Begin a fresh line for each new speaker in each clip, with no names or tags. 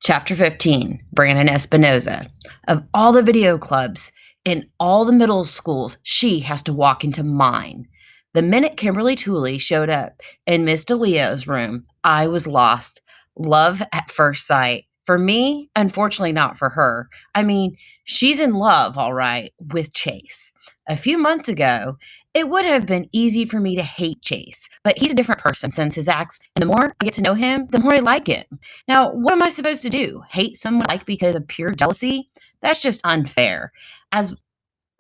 Chapter 15, Brandon Espinoza. Of all the video clubs in all the middle schools, she has to walk into mine. The minute Kimberly Tooley showed up in Miss DeLeo's room, I was lost. Love at first sight. For me, unfortunately not for her. I mean, she's in love, all right, with Chase. A few months ago, it would have been easy for me to hate Chase, but he's a different person since his acts, and the more I get to know him, the more I like him. Now, what am I supposed to do? Hate someone like because of pure jealousy? That's just unfair. As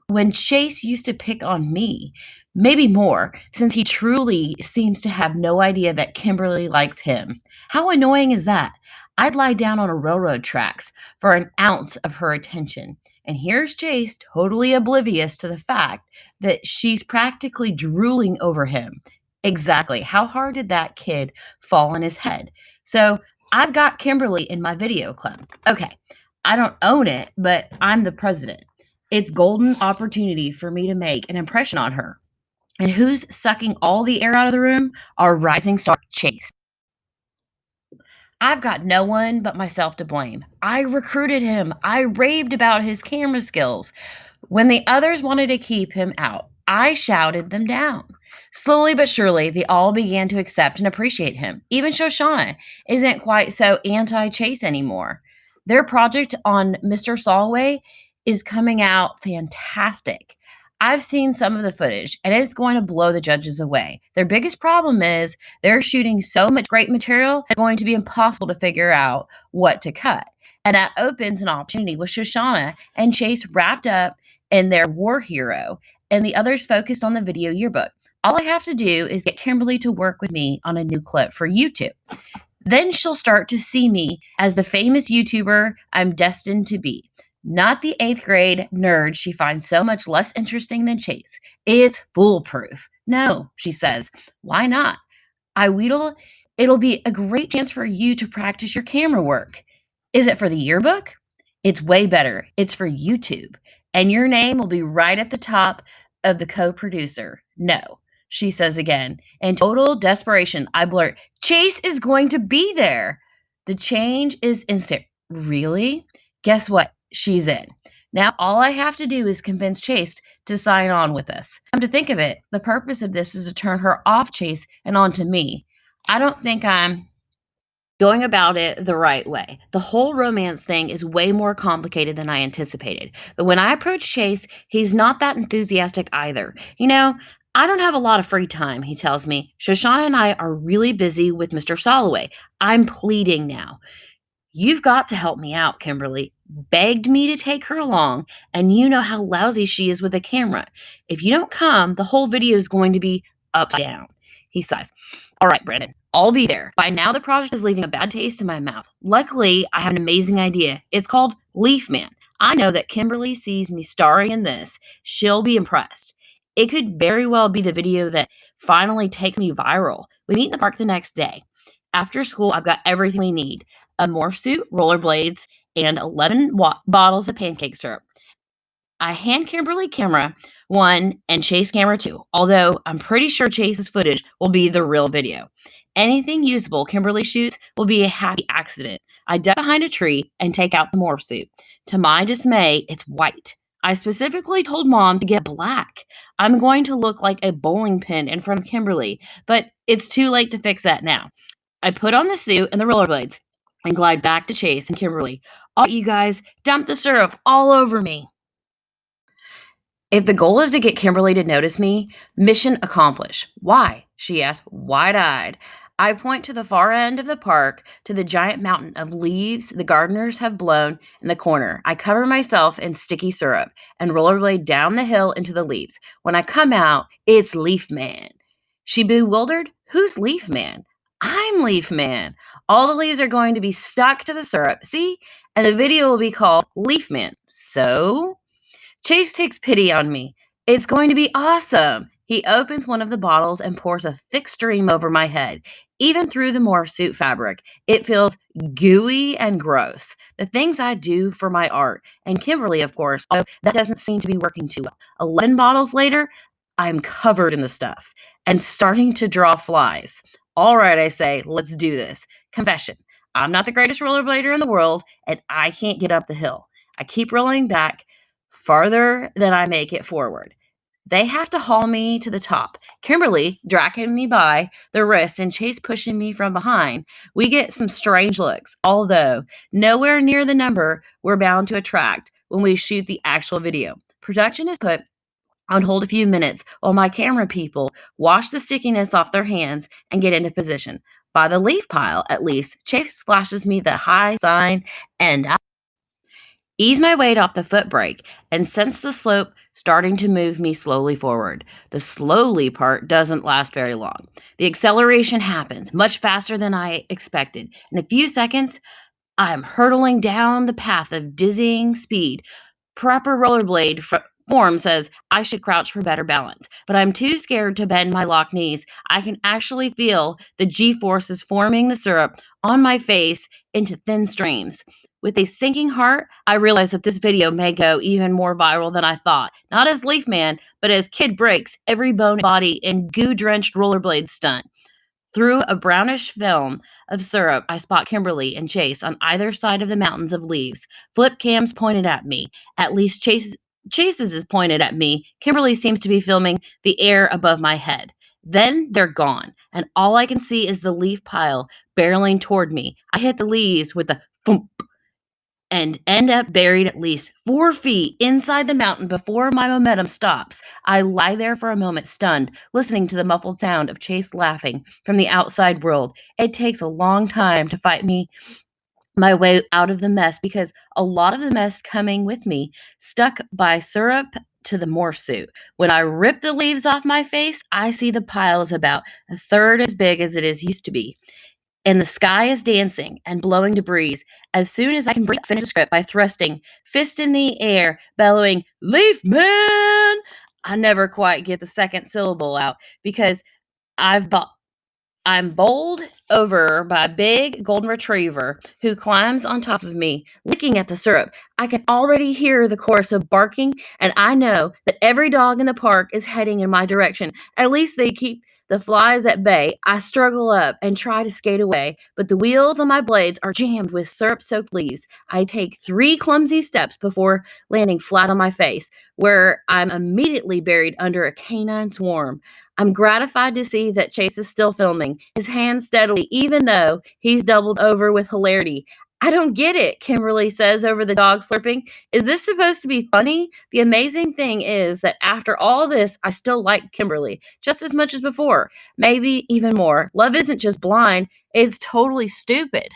when Chase used to pick on me, maybe more, since he truly seems to have no idea that Kimberly likes him. How annoying is that? I'd lie down on a railroad tracks for an ounce of her attention. And here's Chase, totally oblivious to the fact that she's practically drooling over him. Exactly. How hard did that kid fall on his head? So I've got Kimberly in my video club. Okay, I don't own it, but I'm the president. It's golden opportunity for me to make an impression on her. And who's sucking all the air out of the room? Our rising star, Chase. I've got no one but myself to blame. I recruited him. I raved about his camera skills. When the others wanted to keep him out, I shouted them down. Slowly but surely, they all began to accept and appreciate him. Even Shoshana isn't quite so anti Chase anymore. Their project on Mr. Solway is coming out fantastic. I've seen some of the footage and it's going to blow the judges away. Their biggest problem is they're shooting so much great material, it's going to be impossible to figure out what to cut. And that opens an opportunity with Shoshana and Chase wrapped up in their war hero and the others focused on the video yearbook. All I have to do is get Kimberly to work with me on a new clip for YouTube. Then she'll start to see me as the famous YouTuber I'm destined to be. Not the 8th grade nerd she finds so much less interesting than Chase. It's foolproof. No, she says. Why not? I wheedle. It'll be a great chance for you to practice your camera work. Is it for the yearbook? It's way better. It's for YouTube. And your name will be right at the top of the co-producer. No, she says again. In total desperation, I blurt, Chase is going to be there. The change is instant. Really? Guess what? She's in. Now, all I have to do is convince Chase to sign on with us. Come to think of it, the purpose of this is to turn her off Chase and onto me. I don't think I'm going about it the right way. The whole romance thing is way more complicated than I anticipated. But when I approach Chase, he's not that enthusiastic either. I don't have a lot of free time, he tells me. Shoshana and I are really busy with Mr. Soloway. I'm pleading now. You've got to help me out, Kimberly. Begged me to take her along, and you know how lousy she is with a camera. If you don't come, the whole video is going to be upside down. He sighs. All right, Brandon, I'll be there. By now, the project is leaving a bad taste in my mouth. Luckily, I have an amazing idea. It's called Leaf Man. I know that Kimberly sees me starring in this. She'll be impressed. It could very well be the video that finally takes me viral. We meet in the park the next day. After school, I've got everything we need. A morph suit, rollerblades, and 11 bottles of pancake syrup. I hand Kimberly camera 1 and Chase camera 2, although I'm pretty sure Chase's footage will be the real video. Anything usable Kimberly shoots will be a happy accident. I duck behind a tree and take out the morph suit. To my dismay, it's white. I specifically told Mom to get black. I'm going to look like a bowling pin in front of Kimberly, but it's too late to fix that now. I put on the suit and the rollerblades and glide back to Chase and Kimberly. All right, you guys, dump the syrup all over me. If the goal is to get Kimberly to notice me, mission accomplished. Why? She asks, wide-eyed. I point to the far end of the park, to the giant mountain of leaves the gardeners have blown in the corner. I cover myself in sticky syrup and rollerblade down the hill into the leaves. When I come out, it's Leaf Man. She bewildered? Who's Leaf Man? I'm Leaf Man. All the leaves are going to be stuck to the syrup, see? And the video will be called Leaf Man. So? Chase takes pity on me. It's going to be awesome. He opens one of the bottles and pours a thick stream over my head. Even through the morph suit fabric, it feels gooey and gross. The things I do for my art. And Kimberly, of course, although that doesn't seem to be working too well. 11 bottles later, I'm covered in the stuff and starting to draw flies. All right, I say, let's do this. Confession. I'm not the greatest rollerblader in the world, and I can't get up the hill. I keep rolling back farther than I make it forward. They have to haul me to the top. Kimberly dragging me by the wrist and Chase pushing me from behind. We get some strange looks, although nowhere near the number we're bound to attract when we shoot the actual video. Production is put on hold a few minutes while my camera people wash the stickiness off their hands and get into position. By the leaf pile, at least, Chase flashes me the high sign and I ease my weight off the foot brake and sense the slope starting to move me slowly forward. The slowly part doesn't last very long. The acceleration happens much faster than I expected. In a few seconds, I'm hurtling down the path of dizzying speed. Proper form says I should crouch for better balance, but I'm too scared to bend my locked knees. I can actually feel the G forces forming the syrup on my face into thin streams. With a sinking heart, I realize that this video may go even more viral than I thought. Not as Leaf Man, but as Kid breaks every bone in his body in goo drenched rollerblade stunt. Through a brownish film of syrup, I spot Kimberly and Chase on either side of the mountains of leaves. Flip cams pointed at me. At least Chase's is pointed at me. Kimberly seems to be filming the air above my head. Then they're gone, and all I can see is the leaf pile barreling toward me. I hit the leaves with a thump and end up buried at least 4 feet inside the mountain before my momentum stops. I lie there for a moment, stunned, listening to the muffled sound of Chase laughing from the outside world. It takes a long time to fight my way out of the mess because a lot of the mess coming with me stuck by syrup to the morph suit. When I rip the leaves off my face, I see the pile is about a third as big as it is used to be and the sky is dancing and blowing debris. As soon as I can breathe, I finish the script by thrusting, fist in the air, bellowing, "Leaf Man!" I never quite get the second syllable out because I've bu- I'm bowled over by a big golden retriever who climbs on top of me, licking at the syrup. I can already hear the chorus of barking, and I know that every dog in the park is heading in my direction. At least they keep the flies at bay. I struggle up and try to skate away, but the wheels on my blades are jammed with syrup soaked leaves. I take 3 clumsy steps before landing flat on my face, where I'm immediately buried under a canine swarm. I'm gratified to see that Chase is still filming, his hands steadily, even though he's doubled over with hilarity. "I don't get it," Kimberly says over the dog slurping. "Is this supposed to be funny?" The amazing thing is that after all this, I still like Kimberly just as much as before, maybe even more. Love isn't just blind, it's totally stupid.